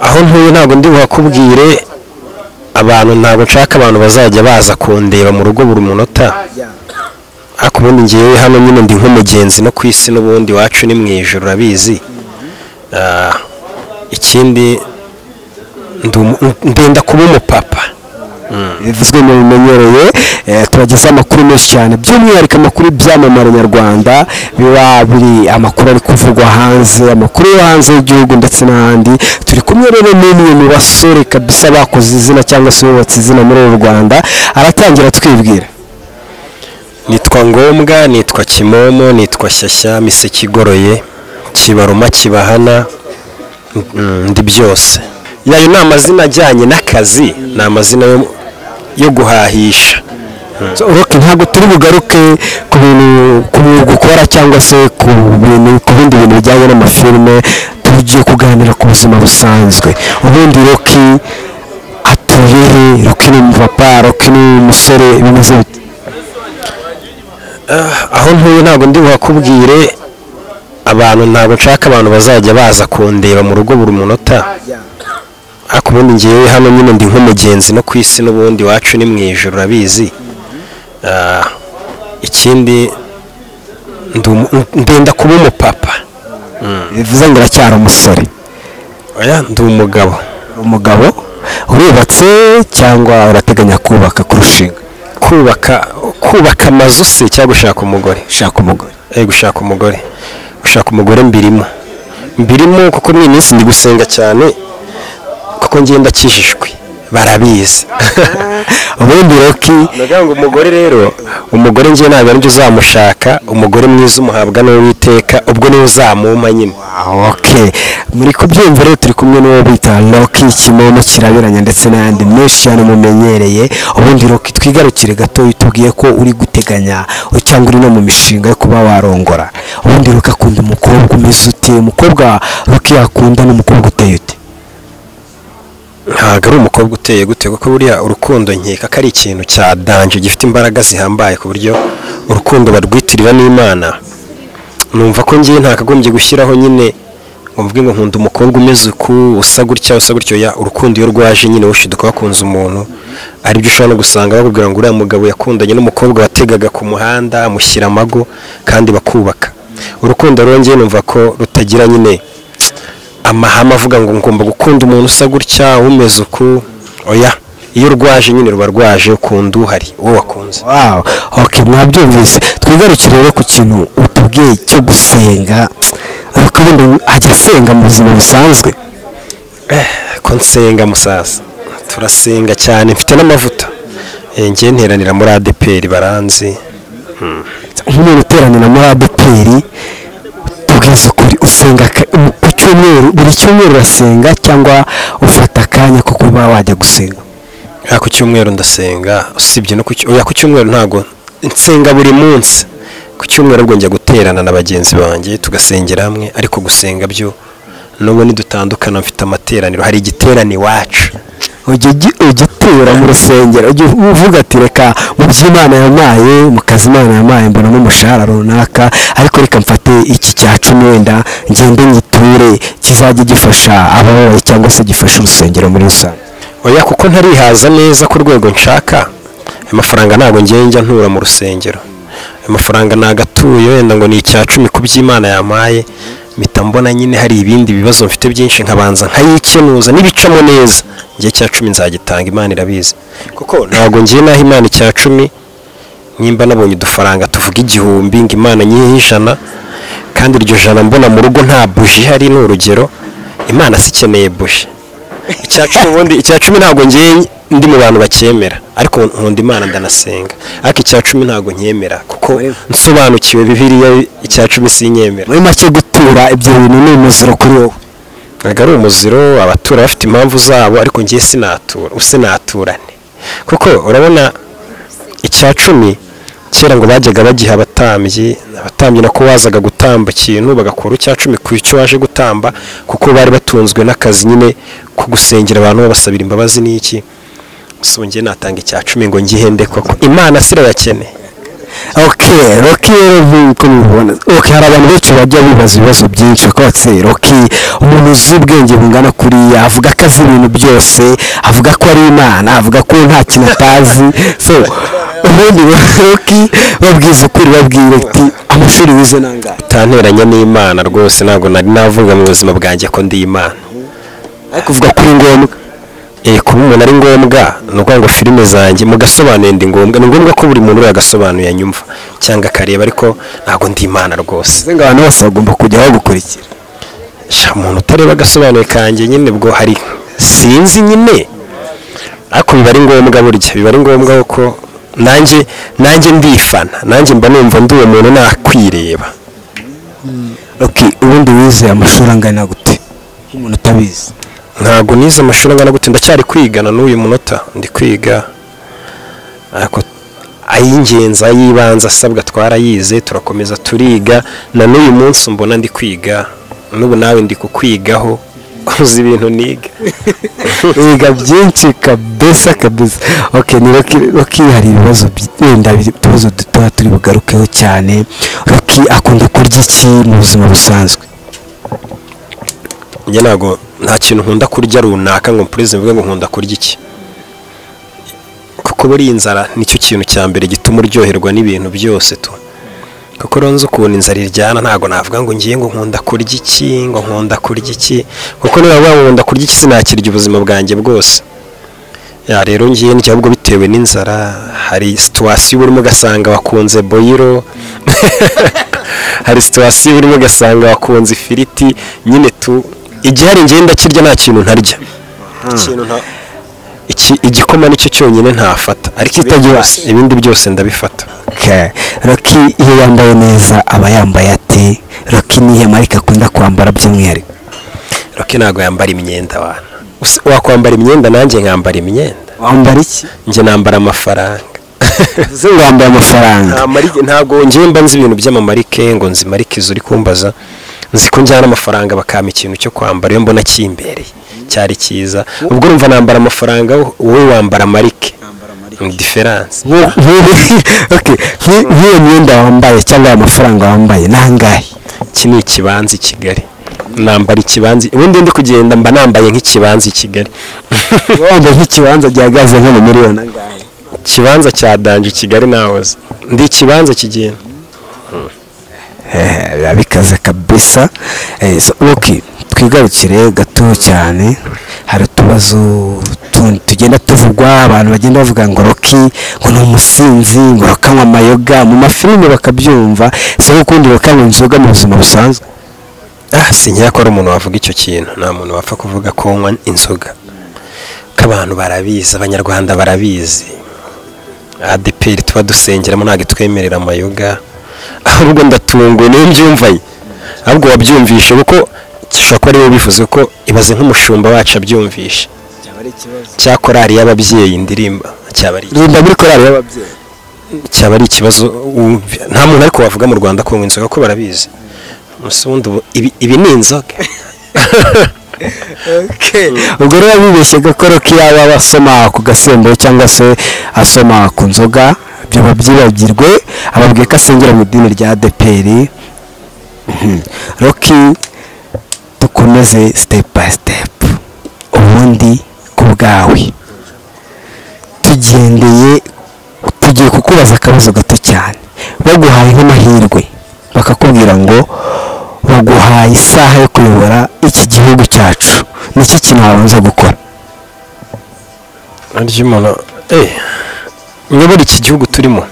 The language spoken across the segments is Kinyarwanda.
aho ntuye ntabwo ndi buhakubwire abantu, ntabwo nshaka abantu bazajya baza kundeba mu rugo buri munota, ariko ubundi ngewe hano nyine ndi nk'umugenzi no ku isi n'ubundi wacu ni mu ijoro urabizi. Ikindi ndenda kuba umupapa. Bivuzwe mu bimenyereye. Turageza amakuru menshi cyane by'umwihariko amakuru byamamara nyarwanda, biba biri amakuru ari kuvugwa hanze, amakuru yo hanze y'igihugu ndetse n'ahandi. Turi kumwe rero n'umwe mu basore kabisa bakoze izina cyangwa se bubatse izina muri uru Rwanda, aratangira twibwira. Nitwa Ngombwa, nitwa Kimomo, nitwa Shyashya, Miseke igoroye, Kibaruma, Kibahana, ndi byose. Yayo ni amazina ajyanye n'akazi, ni amazina yo guhahisha. Ntabwo turi bugaruke ku bintu gukora cyangwa se ku bindi bintu bijyanye n'amafilime, tugiye kuganira ku buzima busanzwe. Ubundi Rocky atuye he? Rocky ni umupapa, Rocky ni umusore, bimeze bite? Aho ntuye ntabwo ndi buhakubwire abantu, ntabwo nshaka abantu bazajya baza kundeba mu rugo buri munota, ariko ubundi ngewe hano nyine ndi nk'umugenzi no ku isi n'ubundi wacu ni mu ijoro urabizi. Ikindi ndenda kuba umupapa. Bivuze ngo uracyari umusore? Oya, ndi umugabo. Umugabo urubatse cyangwa urateganya kubaka kurushinga? Kubaka amazu se cyangwa gushaka umugore? Shaka umugore. Gushaka umugore mbirimo kuko muri iyi minsi ndi gusenga cyane, kuko ngenda kijishwe barabizi. Ubundi Rocky ndavuga ngo umugore rero, umugore ngiye ntabwo ari uzamushaka, umugore mwiza umuhabwa n'Uwiteka, ubwo niwe uzamumpa nyine. Okay, muri kubyumva rero turi kumwe n'uwo bita Rocky Kimomo kirabiranya ndetse n'ayandi menshi cyane mumenyereye. Ubundi Rocky twigarukire gato, tubwiye ko uri guteganya cyangwa uri no mu mishinga yo kuba warongora. Ubundi Rocky akunda umukobwa umeze ute? Umukobwa Rocky yakunda n'umukobwa uteye ute? Ntabwo ari umukobwa uteye gute, kuko buriya urukundo nkeka ko ari ikintu cya danje gifite imbaraga zihambaye ku buryo urukundo barwitirira n'Imana. Numva ko ngiye ntakagombye gushyiraho nyine ngo mvuge ngo nkunda umukobwa umeze uku, usa gutya ya urukundo iyo rwaje nyine ushiduka wakunze umuntu, ari byo ushobora no gusanga bakubwira ngo uriya mugabo yakundanye n'umukobwa wategaga ku muhanda amushyira amago kandi bakubaka. Urukundo rero ngiye numva ko rutagira nyine amahame avuga ngo ngomba gukunda umuntu usa gutya umeze uku. Oya, iyo rwaje nyine ruba rwaje ukunda uhari uwo wakunze. Wow, okay, mwabyumvise. Twigarukire rero ku kintu utubwiye cyo gusenga. Ariko ubundi ajya asenga mu buzima busanzwe? Ko nsenga musaza, turasenga cyane, mfite n'amavuta. Ngiye nteranira muri ADPR baranzi. Nk'umuntu uteranira muri ADPR, tubwize ukuri, usenga ku cyumweru, buri cyumweru urasenga cyangwa ufata akanya ko kuba wajya gusenga? Ku cyumweru ndasenga, usibye no ku cyumweru ntago nsenga buri munsi. Ku cyumweru ubwo njya guterana na bagenzi banjye tugasengera hamwe, ariko gusenga byo n'ubu nidutandukana, mfite amateraniro. Hari igiterane iwacu ugitura mu rusengero, uvuga ati reka mu by'Imana yamaye, mu kazi Imana yamaye mbona n'umushahara runaka, ariko reka mfate iki cya 10 wenda ngende nyiture kizajya gifasha ababaye cyangwa se gifasha urusengero muri rusange. Oya, kuko ntarihaza neza ku rwego nshaka. Amafaranga ntabwo ngiye njya ntura mu rusengero, amafaranga nagatuye wenda ngo ni icya 10 ku by'Imana yamaye, mpita mbona nyine hari ibindi bibazo mfite byinshi nkabanza nkayikenuza n'ibicamo neza. Ngiye cya 10 nzagitanga, Imana irabizi, kuko ntabwo ngiye naho Imana icya 10 nimba nabonye udufaranga tuvuga 1000 ngo Imana nyihe 100, kandi iryo 100 mbona mu rugo nta buji hari, n'urugero Imana sikeneye buji. Icya 10 ubundi icya 10 ntabwo ngiye ndi mu bantu bakemera, ariko nkunda Imana ndanasenga, ariko icya 10 ntabwo nkemera kuko nsobanukiwe Bibiliya, icya 10 sinyemera. Muri make gutura ibyo bintu ni umuziro kuri wowe? Ntabwo ari umuziro, abatura bafite impamvu zabo, ariko ngiye sinatura, usinaturane, kuko urabona icya 10 kera ngo bajyaga bagiha abatambyi nako wazaga gutamba ikintu bagakora icya 10 ku icyo waje gutamba, kuko bari batunzwe n'akazi nyine ko gusengera abantu babasabira imbabazi n'iki. So ngiye natanga icya 10 ngo ngihende koko, Imana sirayakene. Okay. Rocky rero nk'uko mubibona hari abantu benshi bajya bibaza ibibazo byinshi ko Rocky umuntu uzi ubwenge bungana kuriya avuga ko azi ibintu byose avuga ko ari Imana avuga ko nta kintu atazi so ubundi Rocky babwiza ukuri babwira ati amashuri wize nangahe utanteranya n'Imana rwose ntabwo nari navuga mu buzima bwanjye ko ndi Imana ariko uvuga kuri ngombwa kuba umuntu ari ngombwa ni ukuvuga ngo filime zanjye mugasobanuye ndi ngombwa ni ngombwa ko buri muntu yagasobanuye anyumva cyangwa akareba ariko ntabwo ndi Imana rwose ngo abantu bose bagomba kujya bagukurikira umuntu utareba agasobanuye kanjye nyine bwo hari sinzi nyine ariko biba ari ngombwa burya biba ari ngombwa ko nanjye ndifana nanjye mba numva ndi uwo muntu nakwireba ubundi wize amashuri angana gute nk'umuntu utabizi ntabwo nize amashuri angana gute ndacyari kwigana n'uyu munota ndi kwiga ariko ay'ingenzi ay'ibanze asabwa twarayize turakomeza turiga na n'uyu munsi mbona ndi kwiga n'ubu nawe ndi kukwigaho uzi ibintu niga wiga byinshi kabisa ni Rocky hari ibibazo wenda ibibazo dutoya turi bugarukeho cyane Rocky akunda kurya iki mu buzima busanzwe njye ntabwo nta kintu nkunda kurya runaka ngo mpurize mvuge ngo nkunda kurya iki kuko buri inzara nicyo kintu cya mbere gituma uryoherwa n'ibintu byose tu kuko ronze ukuntu inzara iryana ntabwo navuga ngo ngiye ngo nkunda kurya iki ngo nkunda kurya iki kuko niba ngo nkunda kurya iki sinakirya ubuzima bwanjye bwose rero ngiye njya ahubwo bitewe n'inzara hari situwasiyo urimo ugasanga wakunze boyiro hari situwasiyo urimo ugasanga wakunze ifiriti nyine tu igihe hari ngenda kirya nta kintu ntarya igikoma nicyo cyonyine ntafata ariko ibindi byose ndabifata Rocky iyo yambaye neza aba yambaye ate Rocky nihe marika akunda kwambara by'umwihariko Rocky ntabwo yambara imyenda wakwambara imyenda nanjye nkambara imyenda wambara iki njye nambara amafaranga uzi ngo wambaye amafaranga ntabwo ngiye mba nzi ibintu by'amamarike ngo nzi marike izo uri kumbaza nzi ko njyana amafaranga bakampa ikintu cyo kwambara iyo mbona kimbereye cyari cyiza ubwo urumva nambara amafaranga wowe wambara marike diferanse nk'iyo myenda wambaye cyangwa amafaranga wambaye nangahe iki ni ikibanza i Kigali nambara ikibanza ubundi ndi kugenda mba nambaye nk'ikibanza i Kigali wambaye nk'ikibanza gihagaze nko mu miliyoni angahe ikibanza cya danje i Kigali nahoze ndi ikibanza kigenda biba bikaze kabisa Rocky twigarukire gato cyane hari utubazo tugenda tuvugwa abantu bagenda bavuga ngo Rocky ngo ni umusinzi ngo akanywa amayoga mu mafilime bakabyumva se ukundi bakanywa inzoga mu buzima busanzwe sinya ko ari umuntu wavuga icyo kintu nta muntu wapfa kuvuga ko nywa inzoga ko abantu barabizi abanyarwanda barabizi ADPR tuba dusengeramo ntabwo twemerera amayoga ahubwo ndatunguwe niyo mbyumvaye ahubwo wabyumvishe kuko gishobora kuba ariwe bivuze ko ibaze nk'umushumba wacu abyumvishe cya korari y'ababyeyi indirimba cyaba ari muri korari y'ababyeyi cyaba ari ikibazo nta muntu ariko wavuga mu Rwanda ko inzoga ko barabizi musundi ibi ni inzoga ubwo rero bibeshye ko Rocky yaba asoma ku gasembo cyangwa se asoma ku nzoga ibyo babyibagirwe ababwiye ko asengera mu idini rya ADPR Rocky dukomeze step by step ubundi ku bwawe tugiye kukubaza akabazo gato cyane baguhaye nk'amahirwe bakakubwira ngo baguhaye isaha yo kuyobora iki gihugu cyacu niki kintu wabanza gukora umuntu nyobora iki gihugu turimo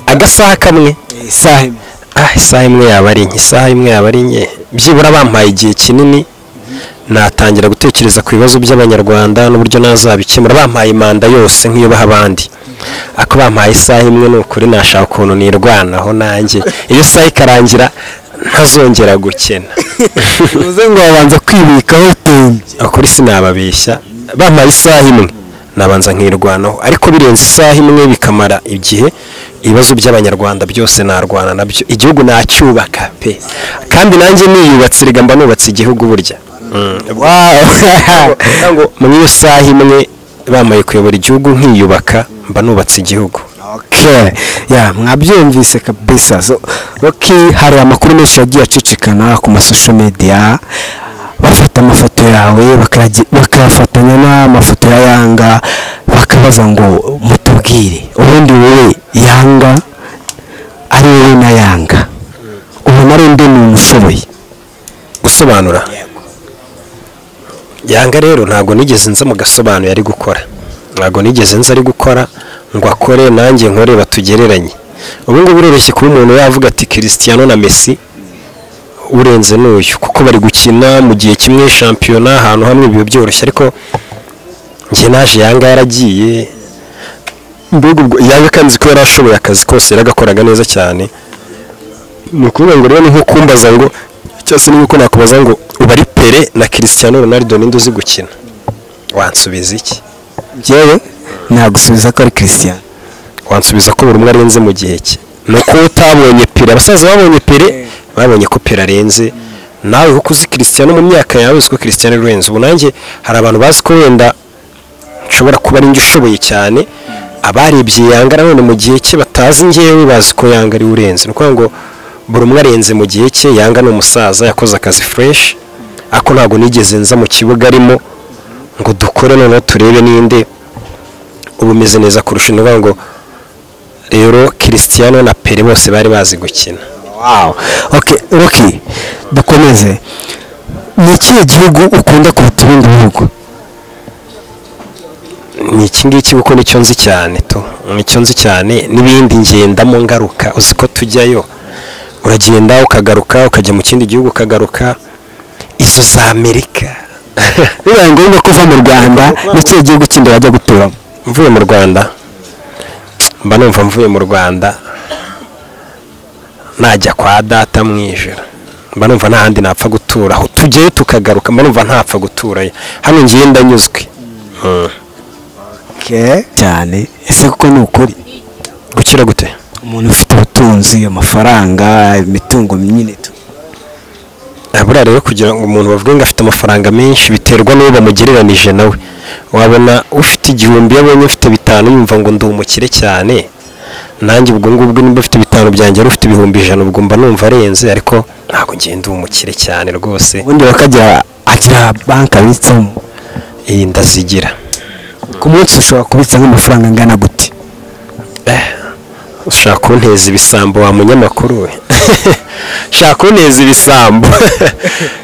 agasaha kamwe isaha imwe yaba ari nke byibura bampaye igihe kinini natangira gutekereza ku bibazo by'abanyarwanda n'uburyo nazabikemura bampaye manda yose nk'iyo baha abandi ako bampaye isaha imwe n'ukuri nashaka ukuntu nirwanaho nanjye iyo saha ikarangira ntazongera gukena uze ngo wabanza kwibikaho ukuri sinababeshya bampaye isaha imwe nabanza nkirwanaho ariko birenze isaha imwe bikamara igihe ibibazo by'abanyarwanda byose narwana nabyo igihugu nacyubaka pe kandi nanjye niyubatse rega mba nubatse igihugu burya ngo mu iyo saha imwe bamaye kuyobora igihugu nkiyubaka mba nubatse igihugu Okay. Ya mwabyumvise kabisa. So, Rocky, hari amakuru menshi yagiye acicikana ku masosho media, bafata amafoto yawe bakayafatanya n'amafoto ya Yanga, bakabaza ngo mutubwire ubundi wowe Yanga ari wowe na Yanga ubona ari undi muntu ushoboye gusobanura. Yanga rero ntabwo nigeze nza mu gasobanuro yari gukora, ntabwo nigeze nza ari gukora ngo akore nanjye nkore batugereranye. Ubu ngubu biroroshye kuba umuntu yavuga ati Cristiano na Messi urenze n'uyu, kuko bari gukina mu gihe kimwe shampiyona ahantu hamwe biba byoroshye, ariko njye naje Yanga yaragiye mbega ubwo Yanga kanzi ko yarashoboye akazi kose yaragakoraga neza cyane. Ni ukuvuga ngo rero ni nko kumbaza ngo cyose ni uko nakubaza ngo uba ari Pele na Cristiano Ronaldo ninde uzi gukina, wansubiza iki? Jewe nagusubiza ko ari Cristiano. Wansubiza ko buri umwe arenze mu gihe cye, nuko utabonye Pele. Abasaza babonye Pele babonye ko Pele arenze, nawe uko uzi Cristiano mu myaka yawe uzi ko Cristiano arenze. Ubu nanjye hari abantu bazi ko wenda nshobora kuba ari njye ushoboye cyane, abarebye Yanga none mu gihe cye batazi njyewe bazi ko Yanga ari urenze. Nuko ngo buri umwe arenze mu gihe cye. Yanga ni umusaza yakoze akazi fresh, ako ntabwo nigeze nza mu kibuga arimo ngo dukore noneho turebe ninde ubu meze neza kurusha. Nuko ngo rero Cristiano na Pele bose bari bazi gukina. Wow. Okay, Rocky, dukomeze. Ni ikihe gihugu ukunda kuruta ibindi bihugu? Ni iki ngiki kuko nicyo nzi cyane to, nicyo nzi cyane. N'ibindi ngendamo ngaruka, uzi ko tujyayo uragenda ukagaruka ukajya mu kindi gihugu ukagaruka. Izo za Amerika bibaye ngombwa kuva mu Rwanda, n'ikihe gihugu kindi wajya guturamo? Mvuye mu Rwanda mba numva mvuye mu Rwanda najya kwa data mwijira, mba numva nta handi napfa gutura. Aho tujyeyo tukagaruka mba numva ntapfa guturayo, hano ngiye ndanyuzwe. Okay. Cyane. Ese kuko ni ukuri Gukira gute? umuntu ufite ubutunzi, amafaranga, imitungo nyine tu. Buriya rero kugira ngo umuntu bavuge ngo afite amafaranga menshi biterwa n'uwo bamugereranije nawe. Wabona ufite 1000 yabonye ufite 5 yumva ngo ndi umukire cyane, nanjye ubwo ngubwo nimba ufite 5 byanjye ufite 100,000 ubwo mba numva arenze, ariko ntabwo ngenda umukire cyane rwose. Ubundi bakajya agira banka abitsamo. Ndazigira. Ku munsi ushobora kubitsa nk'amafaranga angana gute? Ushaka kunteza ibisambo wa munyamakuru we? Shaka kunteza ibisambo.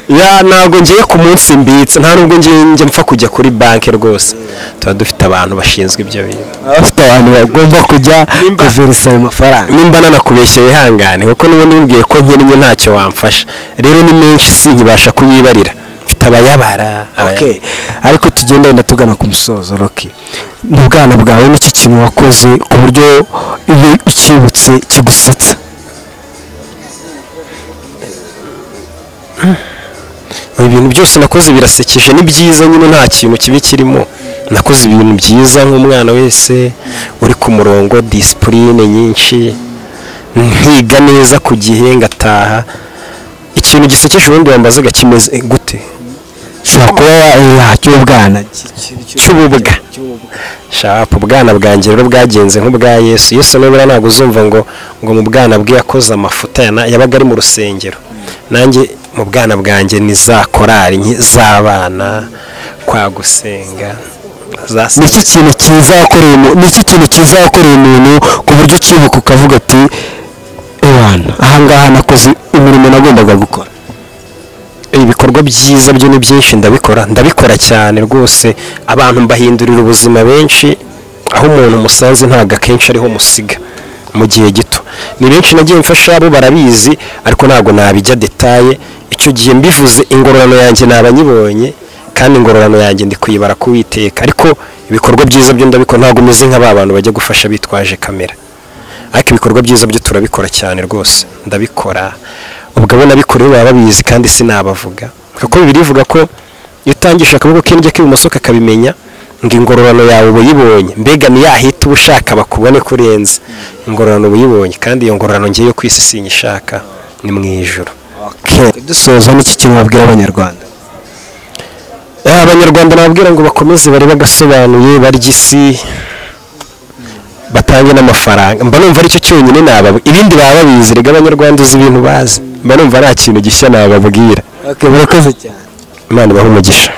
Ya ntabwo ngiye ku munsi mbitse, nta nubwo ngiye mpfa kujya kuri banki rwose. Tuba dufite abantu bashinzwe ibyo bintu. Abafite abantu bagomba kujya kuverisa ayo mafaranga. Nimba nanakubeshye wihangane kuko n'ubundi mbwiye ko nkennye ntacyo wamfasha. Rero ni menshi sinkibasha kuyibarira. Abayabara. Okay. Ariko tugenda wenda tugana ku musozo. Rocky, mu bwana bwawe n'iki kintu wakoze ku buryo iyo ukibutse kigusetsa? Ibintu byose nakoze birasekeje, ni byiza nyine nta kintu kibi kirimo. Nakoze ibintu byiza nk'umwana wese uri ku murongo, discipline nyinshi, nkiga neza ku gihe ngataha. Ikintu gisekeje ubundi wambazaga kimeze gute? Ushobora kuba cy'ubwana cy'ububwa. Shapu ubwana bwanjye rero bwagenze nk'ubwa Yesu. Yesu nubura ntabwo uzumva ngo mu bwana bwe yakoze amafuta yabaga ari mu rusengero. Nanjye mu bwana bwanjye ni za korari z'abana kwa gusenga. Niki kintu cyiza wakoreye umuntu ku buryo ukibuka ukavuga ati ebana ahangaha nakoze umurimo nagombaga gukora? Ibikorwa byiza byo ni byinshi ndabikora cyane rwose. Abantu mbahindurira ubuzima benshi, aho umuntu musanze ntago akenshi ariho musiga mu gihe gito. Ni benshi nagiye mfasha, abo barabizi ariko ntago nabijya detaye. Icyo gihe mbivuze ingororano yanjye nabanyibonye, kandi ingororano yanjye ndi kuyibara kuwiteka. Ariko ibikorwa byiza byo ndabikora, ntago meze nk'aba bantu bajya gufasha bitwaje kamera. Ariko ibikorwa byiza byo turabikora cyane rwose, ndabikora. Ubwo abo nabikoreye baba babizi kandi sinabavuga, kuko Bibiliya ivuga ko iyo utangisha akaboko k'indyo k'ibumoso kakabimenya ngo ingororano yawe ubuyibonye. Mbega ni yahita ubushaka bakubone kurenza ingororano ubuyibonye, kandi iyo ngororano ngiye yo kwisi sinyishaka, ni mu ijuru. Okay. Dusoza n'iki kintu wabwira abanyarwanda? Abanyarwanda nababwira ngo bakomeze bari bagasobanuye, barya isi, batange n'amafaranga mba numva aricyo cyonyine nababwira ibindi baba babizi rega abanyarwanda uzi ibintu bazi mba numva nta kintu gishya nababwira murakoze cyane Imana ibahe umugisha